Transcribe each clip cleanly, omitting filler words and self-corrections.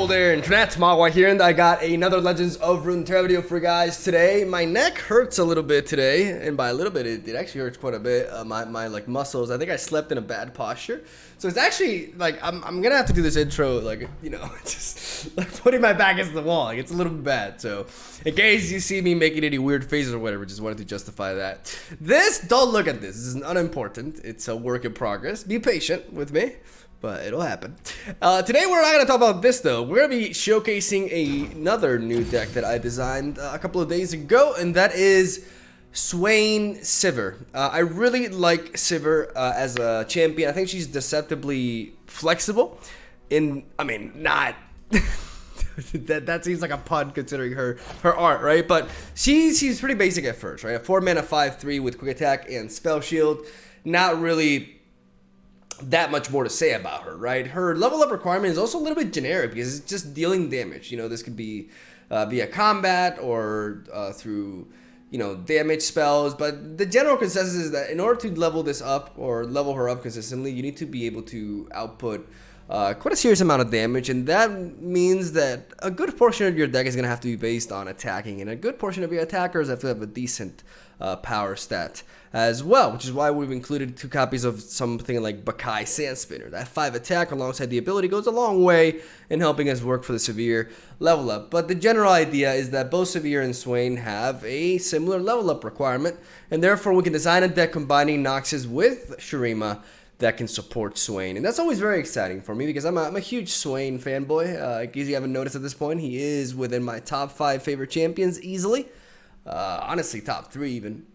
there, Internet, MegaMogwai here, and I got another Legends of Runeterra video for you guys today. My neck hurts a little bit today, and by a little bit, it actually hurts quite a bit. My like muscles. I think I slept in a bad posture, so it's actually like I'm gonna have to do this intro like just like putting my back against the wall. Like it's a little bit bad. So in case you see me making any weird faces or whatever, just wanted to justify that. Don't look at this. This is unimportant. It's a work in progress. Be patient with me. But it'll happen. Today we're not going to talk about this though. We're going to be showcasing another new deck that I designed a couple of days ago, and that is SWAIN SIVIR. I really like SIVIR as a champion. I think she's deceptively flexible. Not that seems like a pun considering her art, right? But she's pretty basic at first, right? A 4-mana 5/3 with quick attack and spell shield. Not really that much more to say about her, right? Her level up requirement is also a little bit generic because it's just dealing damage. This could be via combat or through damage spells, but the general consensus is that in order to level this up or level her up consistently, you need to be able to output quite a serious amount of damage, and that means that a good portion of your deck is going to have to be based on attacking, and a good portion of your attackers have to have a decent power stat as well, which is why we've included 2 copies of something like Baccai Sand Spinner. That 5 attack alongside the ability goes a long way in helping us work for the SIVIR level up. But the general idea is that both SIVIR and SWAIN have a similar level up requirement, and therefore we can design a deck combining Noxus with Shurima that can support SWAIN. And that's always very exciting for me because I'm a huge SWAIN fanboy. In case you haven't noticed at this point, he is within my top 5 favorite champions easily. Honestly, top 3 even.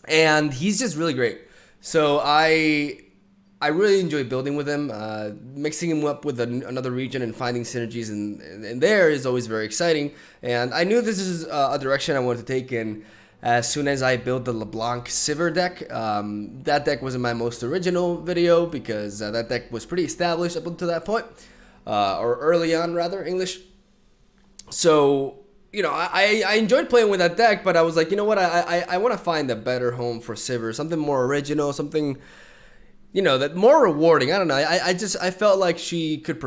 And he's just really great. So I really enjoy building with him. Mixing him up with another region and finding synergies in there is always very exciting. And I knew this is a direction I wanted to take in as soon as I built the LeBlanc SIVIR deck. That deck wasn't my most original video because that deck was pretty established up until that point. Or early on, rather, English. So I enjoyed playing with that deck, but I was like, you know what, I want to find a better home for SIVIR, something more original, something, that more rewarding. I don't know. I felt like she could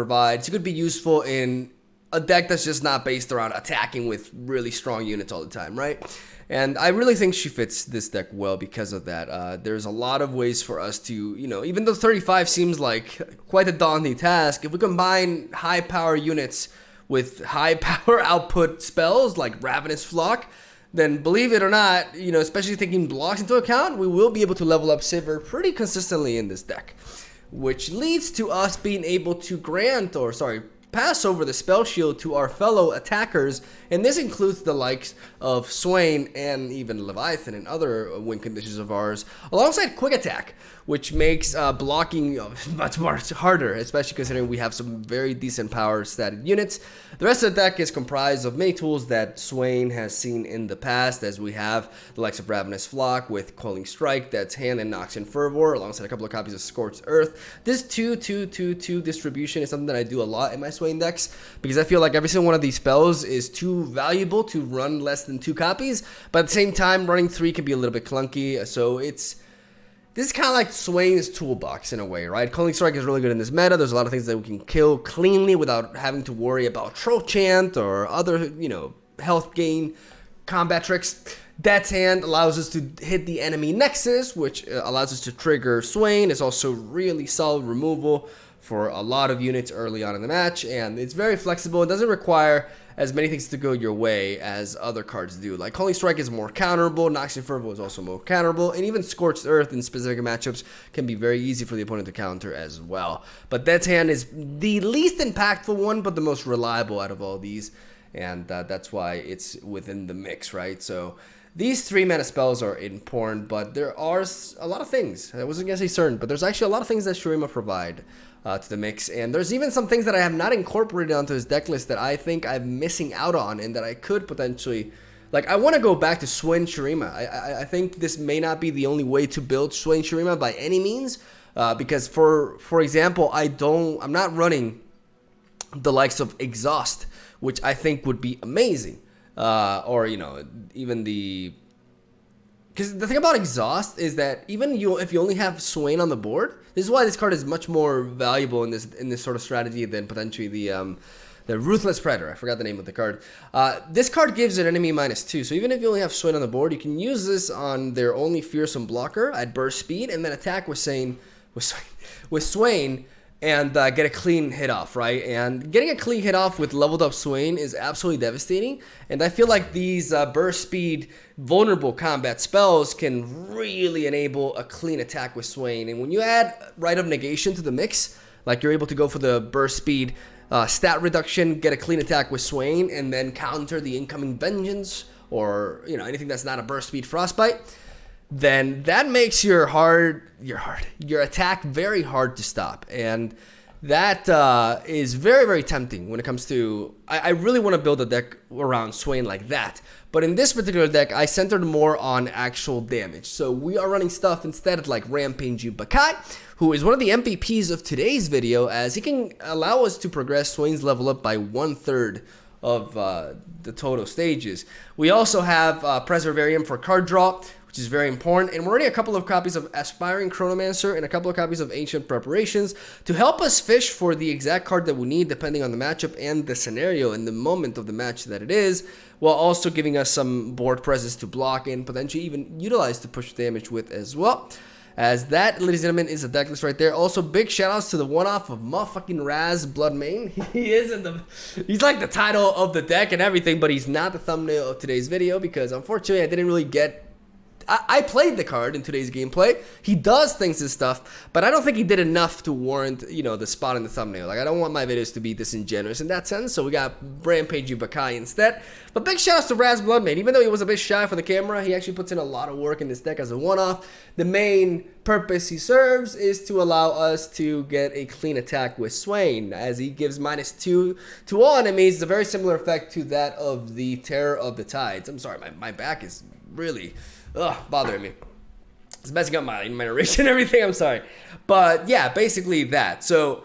be useful in a deck that's just not based around attacking with really strong units all the time, right? And I really think she fits this deck well because of that. There's a lot of ways for us to, even though 35 seems like quite a daunting task, if we combine high power units with high power output spells like Ravenous Flock, then believe it or not, especially taking blocks into account, we will be able to level up SIVIR pretty consistently in this deck, which leads to us being able to pass over the spell shield to our fellow attackers, and this includes the likes of SWAIN and even Leviathan and other win conditions of ours, alongside quick attack, which makes blocking much more harder, especially considering we have some very decent power statted units. The rest of the deck is comprised of many tools that SWAIN has seen in the past, as we have the likes of Ravenous Flock with Quelling Strike, Dead's Hand, and Noxian Fervor, alongside a couple of copies of Scorched Earth. This 2-2-2-2 distribution is something that I do a lot in my SWAIN decks, because I feel like every single one of these spells is too valuable to run less than 2 copies, but at the same time, running 3 can be a little bit clunky, so this is kind of like SWAIN's toolbox in a way, right? Quelling Strike is really good in this meta. There's a lot of things that we can kill cleanly without having to worry about Troll Chant or other, health gain combat tricks. Dead's Hand allows us to hit the enemy Nexus, which allows us to trigger SWAIN. It's also really solid removal for a lot of units early on in the match, and it's very flexible. It doesn't require as many things to go your way as other cards do. Like Quelling Strike is more counterable, Noxian Fervor is also more counterable, and even Scorched Earth in specific matchups can be very easy for the opponent to counter as well. But Dead's Hand is the least impactful one, but the most reliable out of all these, and that's why it's within the mix, right? So these 3-mana spells are important, but there are a lot of things. I wasn't going to say certain, but there's actually a lot of things that Shurima provide to the mix, and there's even some things that I have not incorporated onto his deck list that I think I'm missing out on and that I could potentially, like, I want to go back to SWAIN Shurima. I think this may not be the only way to build SWAIN Shurima by any means, because for example, I'm not running the likes of Exhaust, which I think would be amazing, or even the Because the thing about Exhaust is that even if you only have SWAIN on the board, this is why this card is much more valuable in this sort of strategy than potentially the The Ruthless Predator. I forgot the name of the card. This card gives an enemy -2. So even if you only have Swain on the board, you can use this on their only fearsome blocker at burst speed, and then attack with Swain and get a clean hit off, right? And getting a clean hit off with leveled up Swain is absolutely devastating. And I feel like these burst speed vulnerable combat spells can really enable a clean attack with Swain. And when you add Rite of Negation to the mix, like you're able to go for the burst speed stat reduction, get a clean attack with Swain, and then counter the incoming Vengeance or anything that's not a burst speed Frostbite, then that makes your attack very hard to stop. And that is very, very tempting when it comes to... I really want to build a deck around Swain like that. But in this particular deck, I centered more on actual damage. So we are running stuff instead like Rampaging Baccai, who is one of the MVPs of today's video, as he can allow us to progress Swain's level up by 1/3 of the total stages. We also have Preservarium for card draw, which is very important, and we're running a couple of copies of Aspiring Chronomancer and a couple of copies of Ancient Preparations to help us fish for the exact card that we need depending on the matchup and the scenario and the moment of the match that it is, while also giving us some board presence to block and potentially even utilize to push damage with as well. As that, ladies and gentlemen, is a deck list right there. Also, big shout outs to the one-off of motherfucking Raz Bloodmane. He's like the title of the deck and everything, but he's not the thumbnail of today's video because unfortunately I didn't really get... I played the card in today's gameplay. He does things and stuff, but I don't think he did enough to warrant, the spot in the thumbnail. Like, I don't want my videos to be disingenuous in that sense, so we got Rampaging Baccai instead. But big shoutouts to Raz Bloodmane. Even though he was a bit shy for the camera, he actually puts in a lot of work in this deck as a one-off. The main purpose he serves is to allow us to get a clean attack with Swain, as he gives -2 to all enemies. It's a very similar effect to that of the Terror of the Tides. I'm sorry, my back is really... bothering me. It's messing up my narration and everything. I'm sorry. But yeah, basically that. So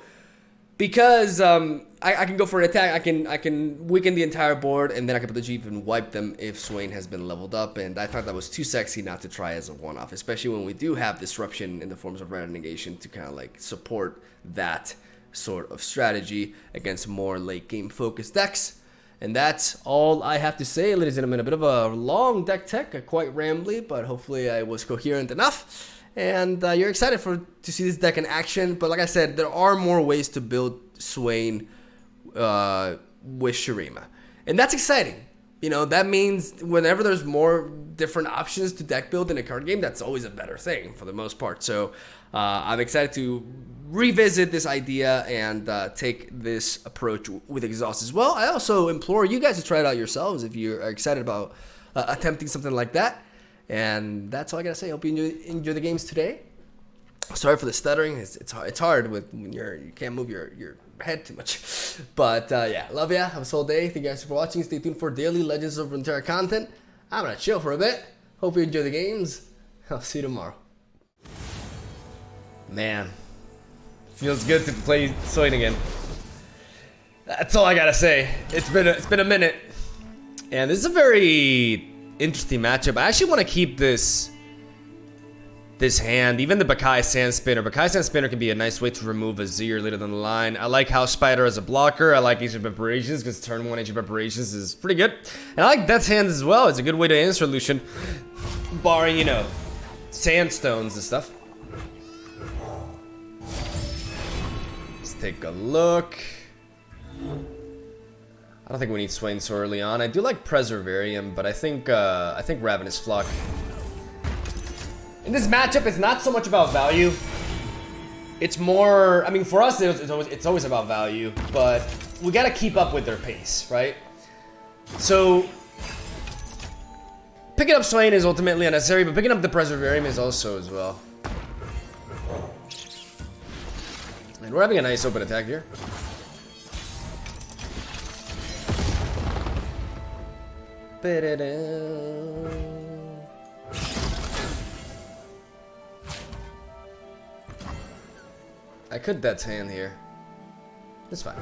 because I can go for an attack, I can weaken the entire board, and then I can potentially even wipe them if Swain has been leveled up. And I thought that was too sexy not to try as a one-off, especially when we do have disruption in the forms of Rite of Negation to kind of like support that sort of strategy against more late game focused decks. And that's all I have to say, ladies and gentlemen. A bit of a long deck tech, quite rambly, but hopefully I was coherent enough. And you're excited to see this deck in action. But like I said, there are more ways to build Swain with Shurima. And that's exciting. That means whenever there's more different options to deck build in a card game, that's always a better thing for the most part. So I'm excited to revisit this idea and take this approach with Exhaust as well. I also implore you guys to try it out yourselves if you are excited about attempting something like that. And that's all I gotta say. Hope you enjoy the games today. Sorry for the stuttering. It's hard when you can't move your head too much. But yeah, love ya. Have a soul day. Thank you guys for watching. Stay tuned for daily Legends of Runeterra content. I'm gonna chill for a bit. Hope you enjoy the games. I'll see you tomorrow. Man, feels good to play Swain again. That's all I gotta say. It's been a minute, and this is a very interesting matchup. I actually want to keep this hand, even the Baccai Sand Spinner. Baccai Sand Spinner can be a nice way to remove a Zir later down the line. I like House Spider as a blocker. I like Ancient Preparations because turn 1 Ancient Preparations is pretty good. And I like Death's Hand as well. It's a good way to answer Lucian, barring, sandstones and stuff. Let's take a look. I don't think we need Swain so early on. I do like Preservarium, but I think Ravenous Flock. In this matchup, it's not so much about value. It's more, I mean, for us, it's always about value, but we gotta keep up with their pace, right? So, picking up Swain is ultimately unnecessary, but picking up the Preservarium is also as well. And we're having a nice open attack here. I could Death's Hand here. It's fine.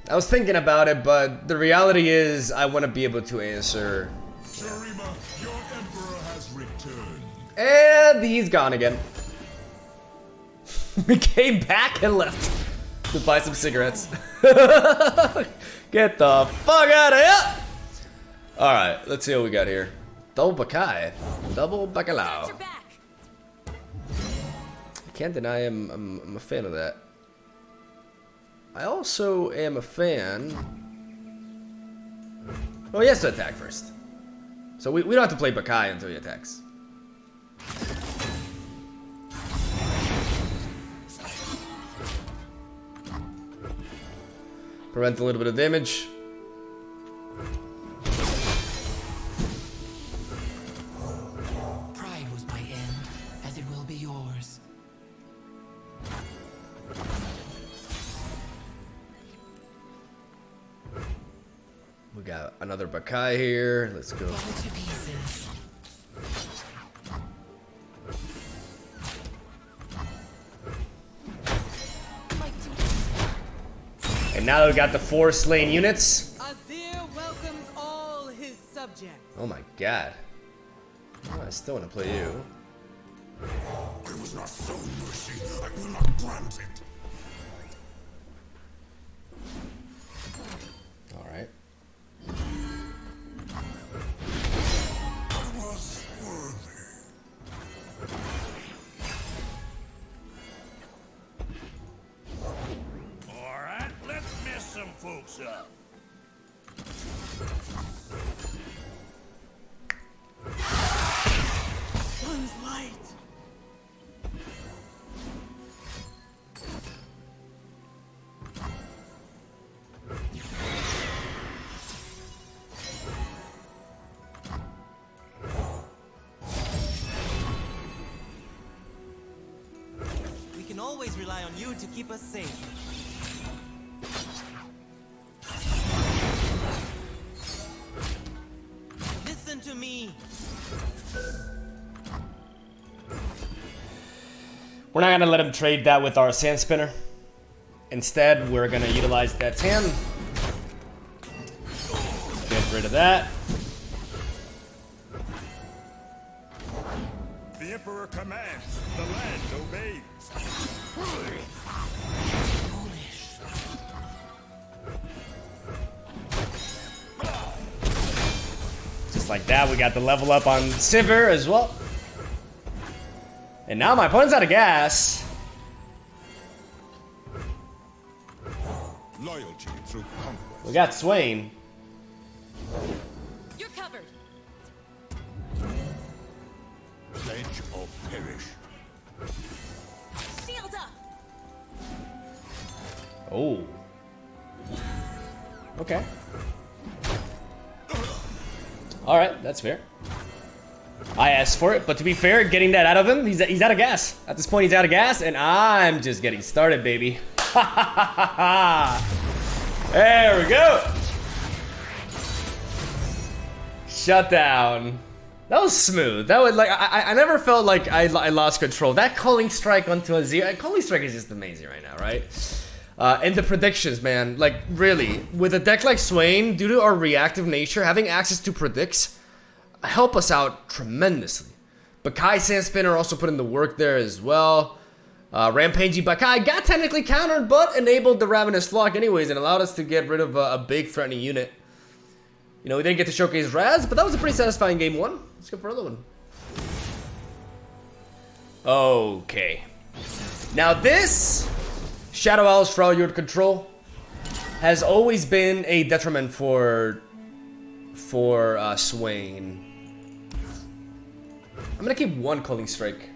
I was thinking about it, but the reality is I want to be able to answer. Shurima, your emperor has returned. And he's gone again. We came back and left to buy some cigarettes. Get the fuck out of here! Alright, let's see what we got here. Double Baccai. Double Bacalao. Can't deny I'm a fan of that. I also am a fan. Oh, he has to attack first. So we don't have to play Baccai until he attacks. Prevent a little bit of damage. Pride was my end, as it will be yours. We got another Baccai here. Let's go. Fall to pieces. And now that we got the 4 slain units. Azir welcomes all his subjects. Oh my god. Oh, I still want to play you. I was not shown mercy. I will not grant it. Alright. I was worthy. Alright, let's mess some folks up. Sun's light. We can always rely on you to keep us safe. Listen to me. We're not gonna let him trade that with our sand spinner. Instead, we're gonna utilize that sand. Get rid of that. The Emperor commands, the land obeys. Just like that, we got the level up on SIVIR as well. And now my opponent's out of gas. Loyalty through conquest. We got SWAIN. You're covered. Pledge or perish. Shield up. Oh. Okay. Alright, that's fair. I asked for it, but to be fair, getting that out of him, he's out of gas. At this point, he's out of gas, and I'm just getting started, baby. There we go. Shut down. That was smooth. That was like I never felt like I lost control. That calling strike onto Azir. Calling strike is just amazing right now, right? And the predictions, man. Like really, with a deck like SWAIN, due to our reactive nature, having access to predicts help us out tremendously. Baccai Sand Spinner also put in the work there as well. Rampagey Baccai got technically countered, but enabled the Ravenous Flock anyways and allowed us to get rid of a big threatening unit. You know, we didn't get to showcase Raz, but that was a pretty satisfying game 1. Let's go for another one. Okay. Now this, Shadow Owls for all your control, has always been a detriment for SWAIN. I'm gonna keep 1 Calling Strike.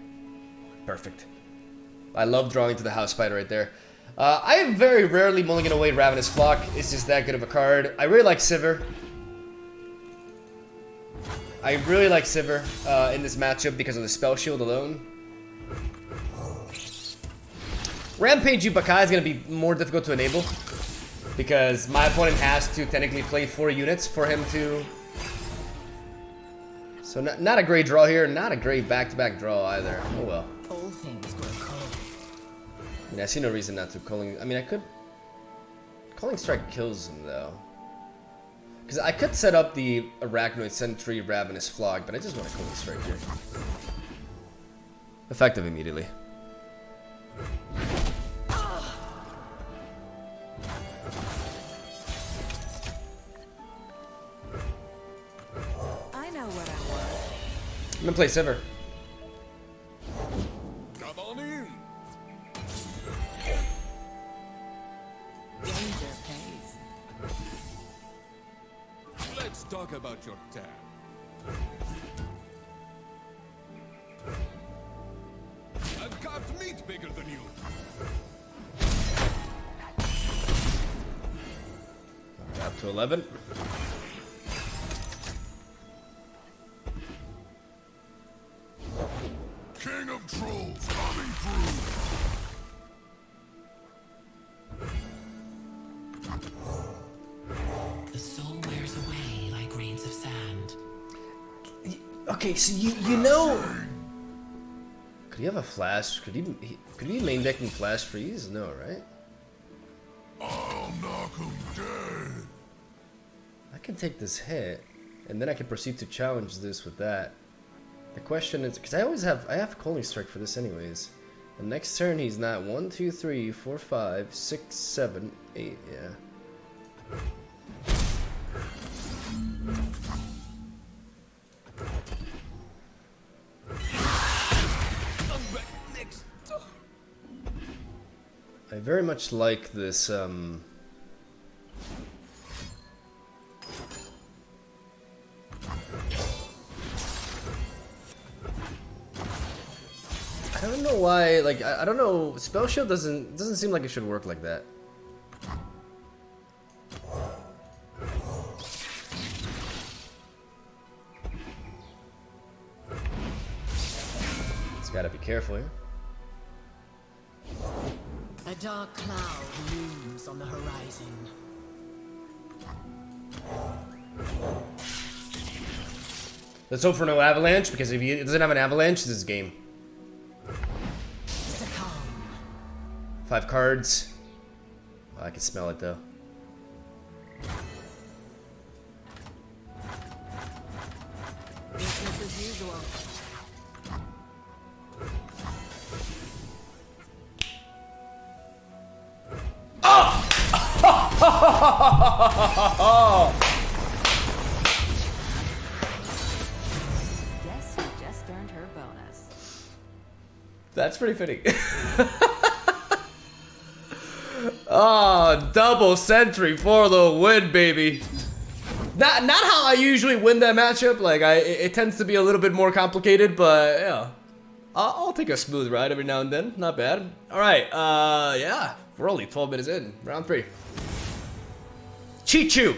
Perfect. I love drawing to the House Spider right there. I very rarely mulligan away Ravenous Flock. It's just that good of a card. I really like SIVIR. I really like SIVIR in this matchup because of the spell shield alone. Rampagey Baccai is going to be more difficult to enable because my opponent has to technically play 4 units for him to... So not a great draw here, not a great back-to-back draw either. Oh well. All things grow cold. I mean, I see no reason not to calling... I mean, I could... Calling Strike kills him though. Because I could set up the Arachnoid Sentry Ravenous Flock, but I just want to Calling Strike here. Effective immediately. I know what I want. I'm gonna play SIVIR. Come on in. Danger pays. Let's talk about your tab. I've carved meat bigger than you. Up to 11. King of trolls coming through. The soul wears away like grains of sand. Okay, so you know. Could he have a flash? Could he be main decking flash freeze? No, right? I'll knock him dead. I can take this hit, and then I can proceed to challenge this with that. The question is, because I have Calling Strike for this anyways. The next turn he's not 1, 2, 3, 4, 5, 6, 7, 8. Yeah. I very much like this. I don't know why. Like I don't know. Spell Shield doesn't seem like it should work like that. It's gotta be careful here. A dark cloud looms on the horizon. Let's hope for no avalanche, because if he doesn't have an avalanche, this is game. Succumb. 5 cards. Oh, I can smell it though. Business as usual. Guess who just earned her bonus? That's pretty fitting. Oh, double sentry for the win, baby. Not how I usually win that matchup. Like it tends to be a little bit more complicated, but yeah, I'll take a smooth ride every now and then. Not bad. All right, yeah, we're only 12 minutes in. Round 3. Chichu.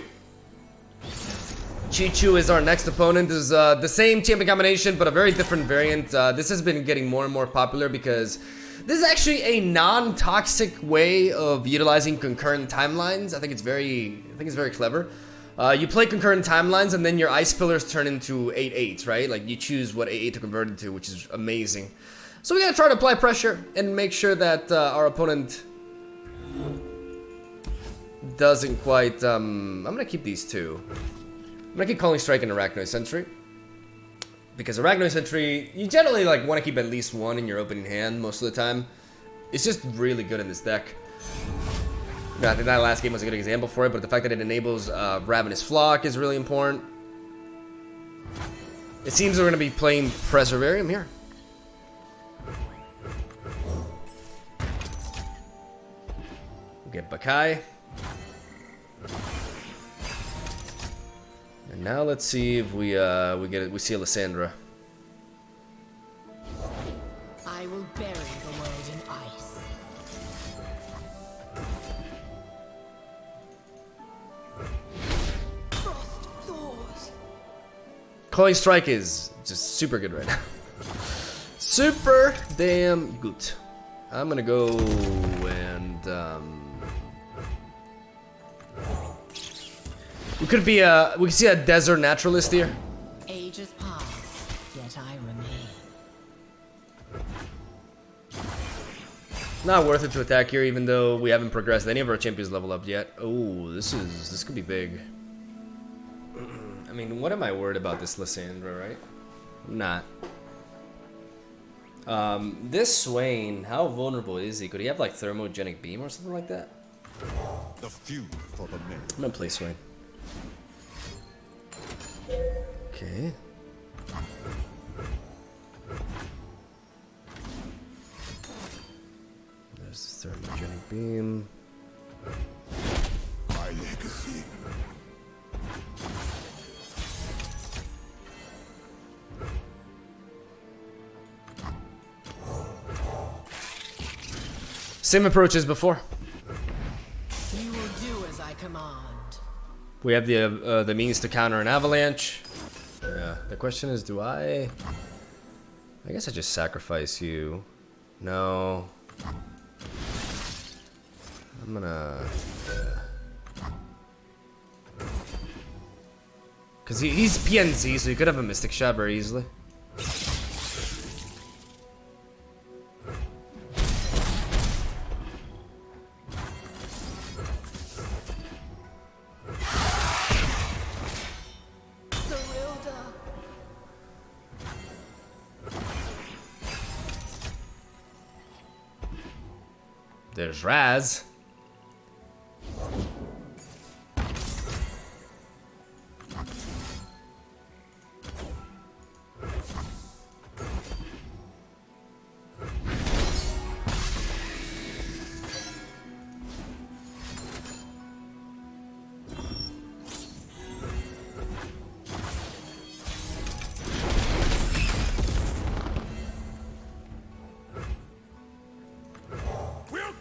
Chichu is our next opponent. This is the same champion combination, but a very different variant. This has been getting more and more popular because this is actually a non-toxic way of utilizing concurrent timelines. I think it's very clever. You play concurrent timelines, and then your ice pillars turn into 8/8s, right? Like you choose what 8/8 to convert into, which is amazing. So we gotta try to apply pressure and make sure that our opponent doesn't quite. I'm gonna keep these two. I'm gonna keep Calling Strike and Arachnoid Sentry, because Arachnoid Sentry, you generally like want to keep at least one in your opening hand most of the time. It's just really good in this deck. I think that last game was a good example for it, but the fact that it enables Ravenous Flock is really important. It seems we're gonna be playing Preservarium here. We'll get Baccai. And now let's see if we see Lysandra. I will bury the world in ice. Frost thaws. Calling Strike is just super good right now. Super damn good. I'm gonna go and we could see a desert naturalist here. Ages pass, yet I remain. Not worth it to attack here, even though we haven't progressed any of our champions level up yet. Oh, this could be big. I mean, what am I worried about this Lysandra, right? I'm not. This Swain, how vulnerable is he? Could he have like thermogenic beam or something like that? The few for the many. I'm gonna play Swain. Okay. There's the thermogenic beam. My legacy. Same approach as before. You will do as I command. We have the means to counter an avalanche. Yeah. The question is, do I guess I just sacrifice you. No. I'm gonna. Cause he's PNC, so he could have a Mystic Shot very easily. There's Raz.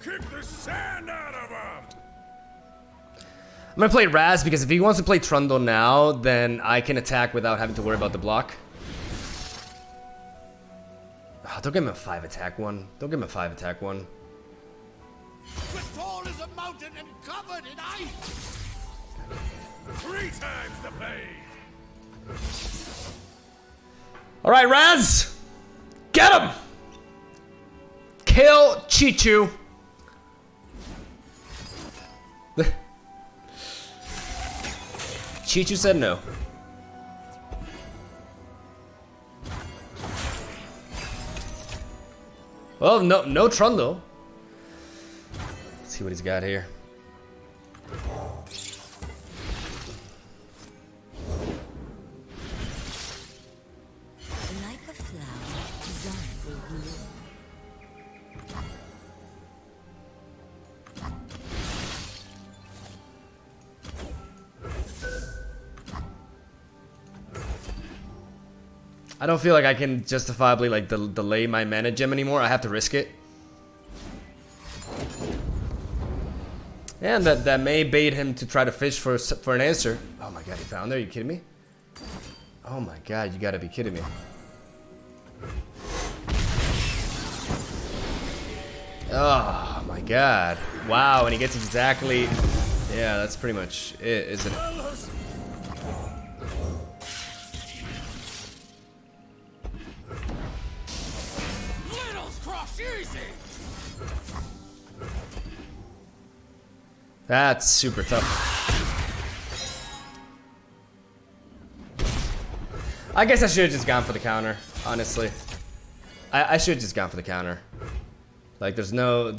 Kick the sand out of him! I'm gonna play Raz because if he wants to play Trundle now, then I can attack without having to worry about the block. Oh, don't give him a 5 attack one. Don't give him a 5 attack one. As tall as a mountain and covered in ice! 3 times the pain! Alright, Raz! Get him! Kill Chichu! Chichu said no. Well, no Trundle. Let's see what he's got here. Like a flower, designed will bloom. I don't feel like I can justifiably like delay my mana gem anymore. I have to risk it. And that may bait him to try to fish for an answer. Oh my god, he found there? Are you kidding me? Oh my god, you gotta be kidding me. Oh my god. Wow, and he gets exactly... Yeah, that's pretty much it, isn't it? That's super tough. I guess I should have just gone for the counter, honestly. I should have just gone for the counter. Like there's no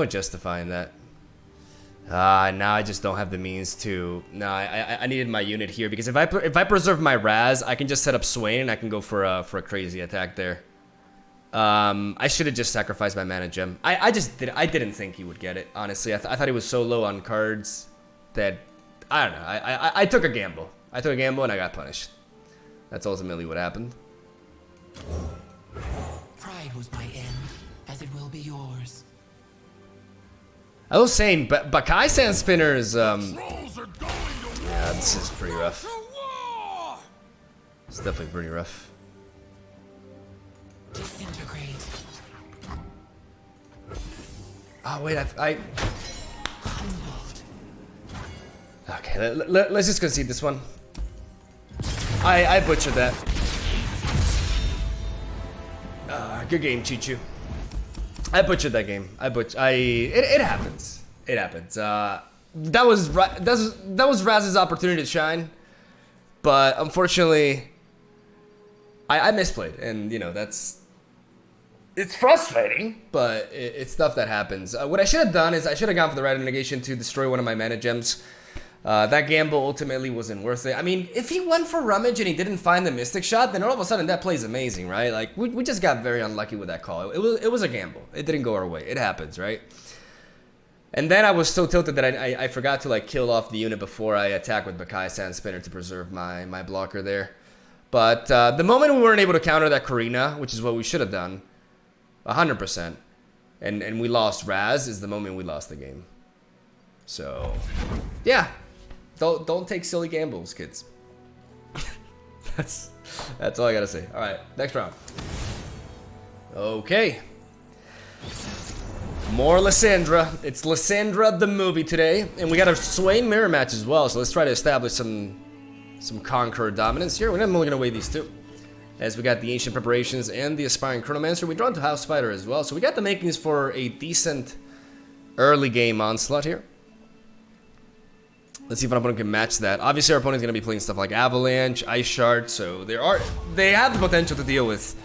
justifying that. Now I just don't have the means to. No, I needed my unit here because if I preserve my Raz, I can just set up Swain and I can go for a crazy attack there. I should have just sacrificed my mana gem. I didn't think he would get it, honestly. I thought he was so low on cards that I don't know. I took a gamble. I took a gamble and I got punished. That's ultimately what happened. Pride was my end, as it will be yours. I was saying, but Baccai Sand Spinners, Trolls are going to yeah, this is pretty rough. to war! It's definitely pretty rough. Disintegrate. Oh wait, okay, let's just concede this one. I butchered that. Good game, Chichu. I butchered that game. It happens. It happens. That was Raz's opportunity to shine, but unfortunately, I misplayed, and you know it's frustrating, but it's stuff that happens. What I should have done is I should have gone for the Rite of Negation to destroy one of my mana gems. That gamble ultimately wasn't worth it. I mean, if he went for Rummage and he didn't find the Mystic Shot, then all of a sudden that play's amazing, right? Like, we just got very unlucky with that call. It was a gamble. It didn't go our way. It happens, right? And then I was so tilted that I forgot to, like, kill off the unit before I attack with Baccai Sand Spinner to preserve my blocker there. But the moment we weren't able to counter that Karina, which is what we should have done, 100%, and we lost Raz, is the moment we lost the game. So, yeah. Don't take silly gambles, kids. that's all I gotta say. All right, next round. Okay. More Lysandra. It's Lysandra the movie today, and we got a SWAIN mirror match as well. So let's try to establish some Conqueror dominance here. We're only gonna weigh these two, as we got the Ancient Preparations and the Aspiring Chronomancer. We draw into House Fighter as well, so we got the makings for a decent early game onslaught here. Let's see if our opponent can match that. Obviously, our opponent's going to be playing stuff like Avalanche, Ice Shard, so they have the potential to deal with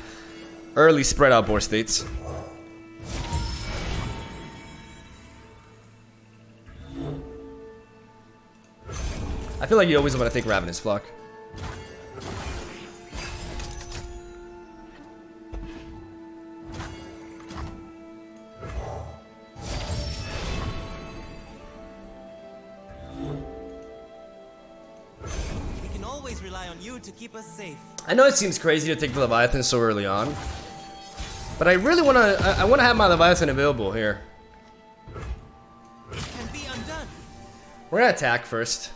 early spread out board states. I feel like you always want to take Ravenous Flock. Rely on you to keep us safe. I know it seems crazy to take the Leviathan so early on, but I really want to have my Leviathan available here. It can be undone. We're gonna attack first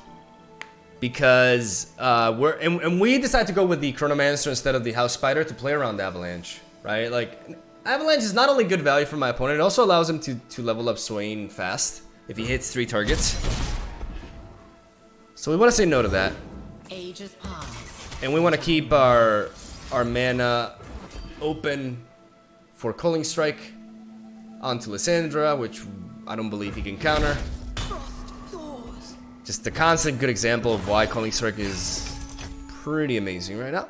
because we decide to go with the Chronomancer instead of the House Spider to play around Avalanche, right? Like, Avalanche is not only good value for my opponent, it also allows him to level up SWAIN fast if he hits 3 targets. So we want to say no to that. Ages pass. And we want to keep our mana open for Culling Strike onto Lysandra, which I don't believe he can counter. Just a constant good example of why Culling Strike is pretty amazing right now.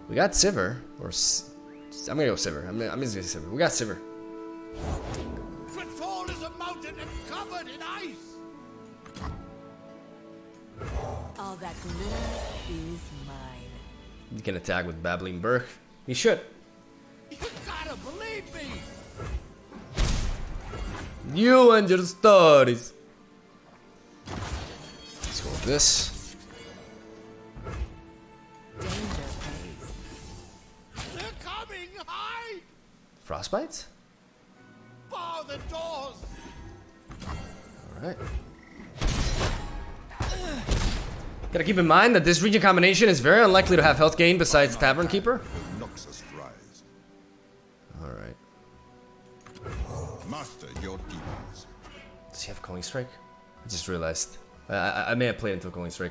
We got SIVIR, or I'm gonna go SIVIR. I'm just gonna say SIVIR. We got SIVIR. Tall as a mountain and covered in ice. All that glitters is mine. You can attack with Babbling Burk. You should. You gotta believe me. You and your stories. Let's go with this. Danger pays. They're coming. Hide. Frostbites? Bar the doors. Alright. Gotta keep in mind that this region combination is very unlikely to have health gain besides Tavern Keeper. Alright. Master your demons. Does he have Culling Strike? I just realized. I may have played until Culling Strike.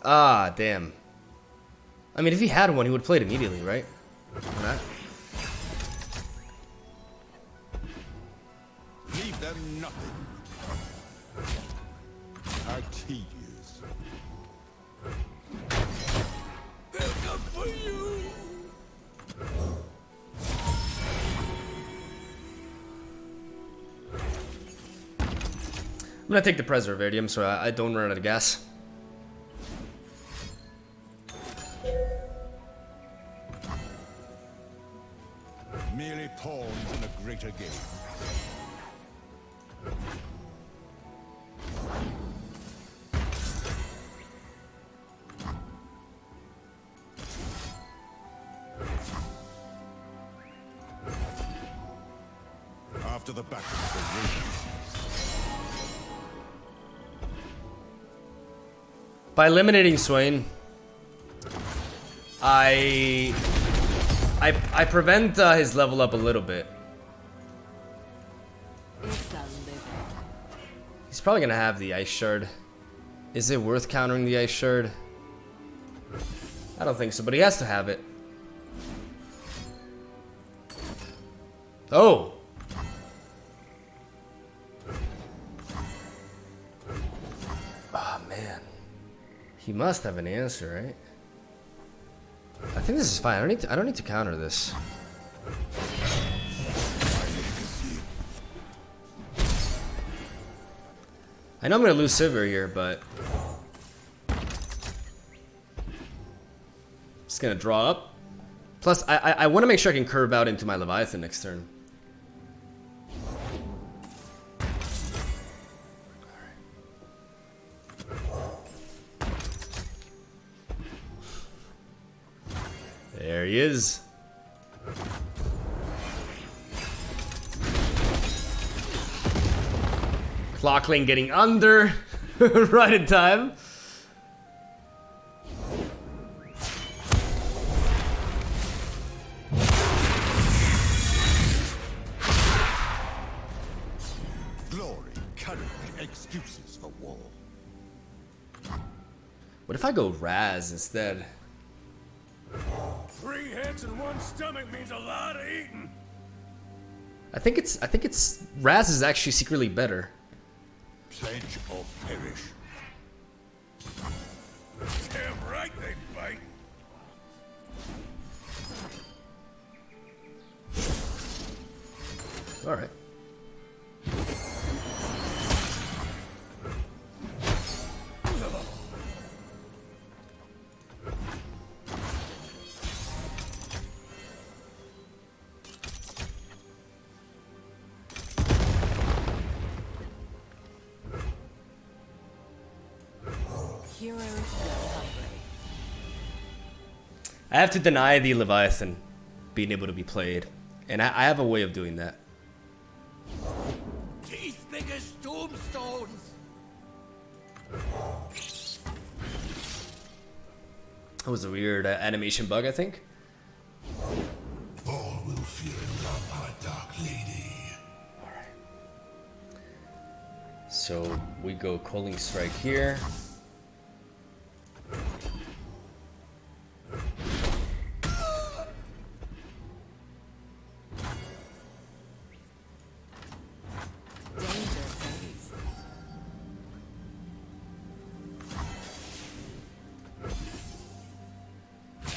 Ah, damn. I mean, if he had one, he would play it immediately, right? Or not? Leave them nothing. How tedious. They'll come for you. I'm gonna take the Preservatium so I don't run out of gas. Merely pawns in a greater game. After the battle, the radiance. By eliminating SWAIN, I prevent his level up a little bit. It's a living. He's probably gonna have the Ice Shard. Is it worth countering the Ice Shard? I don't think so, but he has to have it. Oh! Oh man. He must have an answer, right? I think this is fine. I don't need to counter this. I know I'm gonna lose SIVIR here, but just gonna draw up. Plus, I want to make sure I can curve out into my Leviathan next turn. There he is. Clockling getting under right in time. Glory, courage, excuses for war. What if I go Raz instead? 3 heads and 1 stomach means a lot of eating. I think it's Raz is actually secretly better. Pledge or perish. Damn right they fight. All right. Heroes go hungry. I have to deny the Leviathan being able to be played, and I have a way of doing that. Teeth big as tombstones. That was a weird animation bug, I think. All will fear and love our dark lady. So we go Culling Strike here. Danger pays.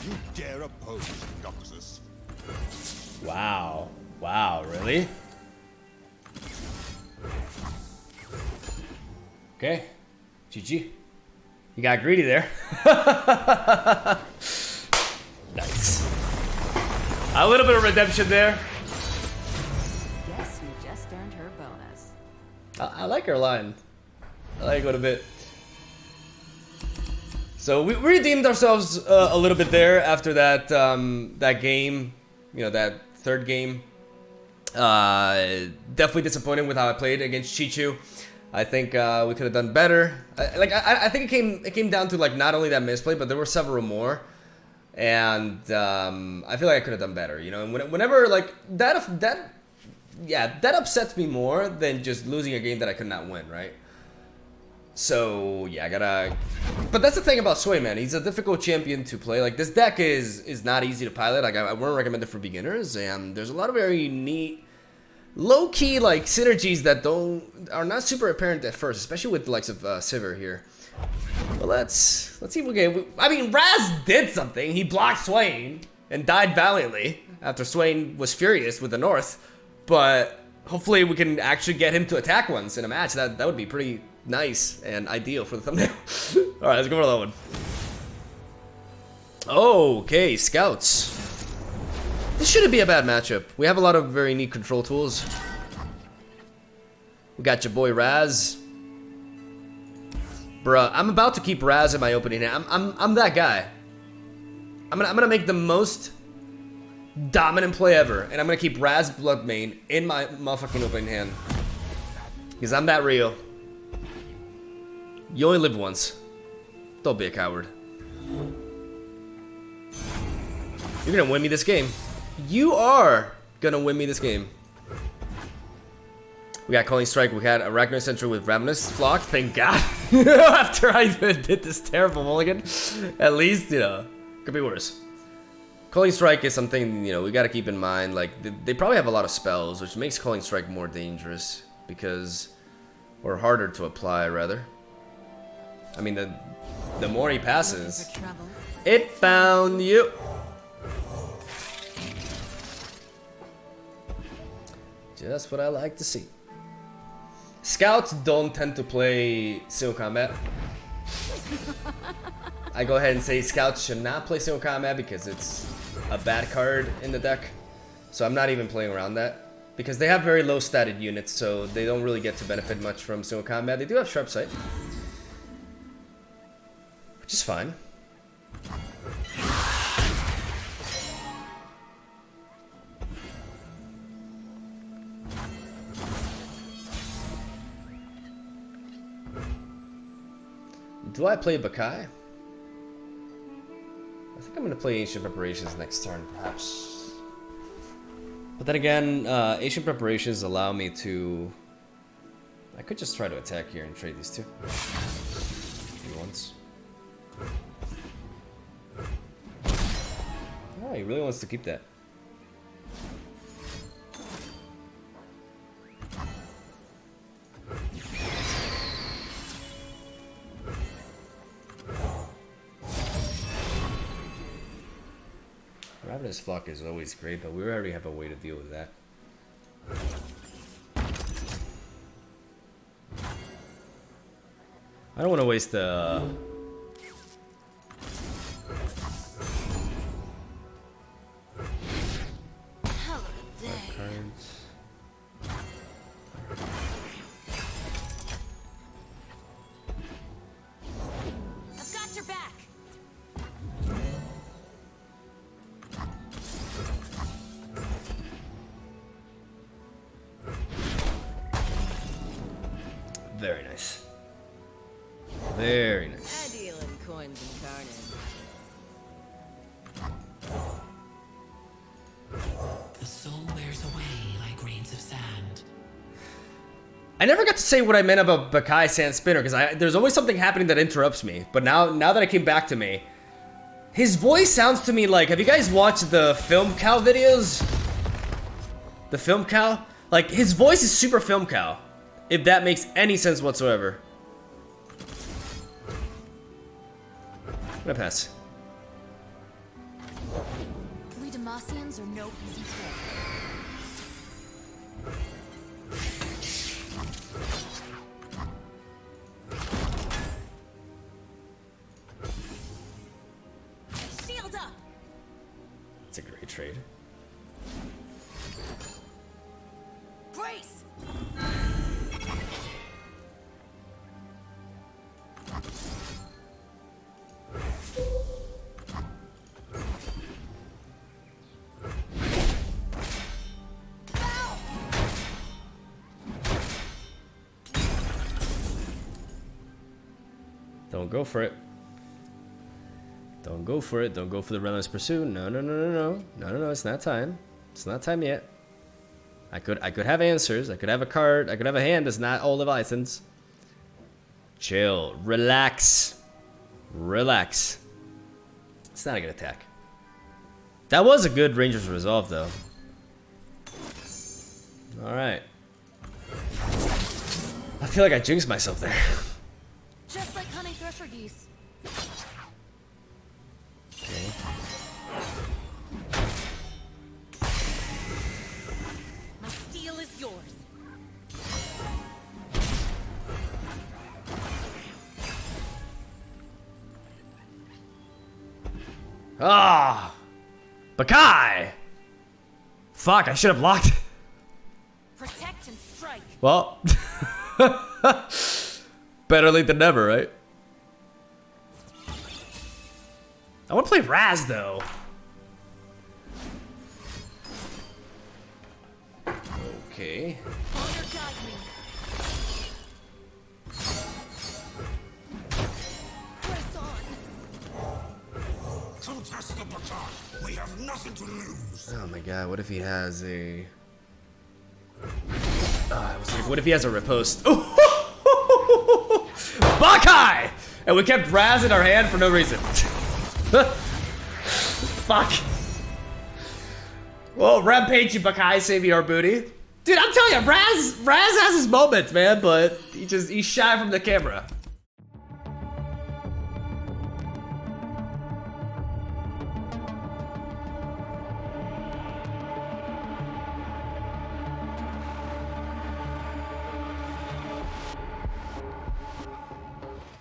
You dare oppose Noxus? Wow. Wow, really? Okay. GG. You got greedy there. Nice. A little bit of redemption there. Guess who just earned her bonus? I like her line. I like it a bit. So we redeemed ourselves a little bit there after that that game, you know, that third game. Definitely disappointed with how I played against Chichu. I think we could have done better. I think it came down to like not only that misplay, but there were several more, and I feel like I could have done better. You know, and whenever like that upsets me more than just losing a game that I could not win, right? So yeah, I gotta. But that's the thing about SWAIN, man. He's a difficult champion to play. Like this deck is not easy to pilot. Like I wouldn't recommend it for beginners, and there's a lot of very neat, low-key like synergies that are not super apparent at first, especially with the likes of SIVIR here. But let's see if we can. I mean, Raz did something. He blocked SWAIN and died valiantly after SWAIN was furious with the North. But hopefully we can actually get him to attack once in a match. That would be pretty nice and ideal for the thumbnail. All right, let's go for that one. Okay, scouts. This shouldn't be a bad matchup. We have a lot of very neat control tools. We got your boy Raz. Bruh, I'm about to keep Raz in my opening hand. I'm that guy. I'm gonna make the most dominant play ever, and I'm gonna keep Raz Bloodmane in my motherfucking opening hand. Because I'm that real. You only live once. Don't be a coward. You're gonna win me this game. You are gonna win me this game. We got Culling Strike, we had Arachnoid Sentry with Ravenous Flock, thank God. After I did this terrible mulligan. At least, you know, could be worse. Culling Strike is something, you know, we gotta keep in mind. Like, they probably have a lot of spells, which makes Culling Strike more dangerous. Because, or harder to apply, rather. I mean, the more he passes, For trouble. it found you. Just what I like to see. Scouts don't tend to play single combat. I go ahead and say scouts should not play single combat because it's a bad card in the deck. So I'm not even playing around that. Because they have very low statted units, so they don't really get to benefit much from single combat. They do have sharp sight, which is fine. Do I play Baccai? I think I'm gonna play Ancient Preparations next turn, perhaps. But then again, Ancient Preparations allow me to... I could just try to attack here and trade these two. Once. Oh, he really wants to keep that. Ravenous Flock is always great, but we already have a way to deal with that. I don't want to waste the... cards. I've got your back. Very nice. Very nice. I deal in coins and carnage. The soul wears away like grains of sand. I never got to say what I meant about Baccai Sand Spinner because there's always something happening that interrupts me. But now that it came back to me, his voice sounds to me like, have you guys watched the Film Cow videos? The Film Cow? Like, his voice is super Film Cow, if that makes any sense whatsoever. I'm gonna pass. We Demacians are no easy prey. Shield up! It's a great trade. Brace! Don't go for it. Don't go for it. Don't go for the Relentless Pursuit. No, no, no, no, no. No, no, no. It's not time. It's not time yet. I could have answers. I could have a card. I could have a hand that's not all Leviathans. Chill. Relax. Relax. It's not a good attack. That was a good Ranger's Resolve, though. Alright. I feel like I jinxed myself there. Just like honey thresher geese. Okay. My steel is yours. Ah! Baccai! Fuck, I should have blocked. Protect and strike. Well, better late than never, right? I want to play Raz, though. Okay. Honor guide me. Press on. Contest the Baccai. We have nothing to lose. Oh my god, what if he has a... I was like, what if he has a riposte? Baccai! And we kept Raz in our hand for no reason. Fuck. Well, rampage you, Baccai, save your booty. Dude, I'm telling you, Raz has his moments, man, but he's shy from the camera.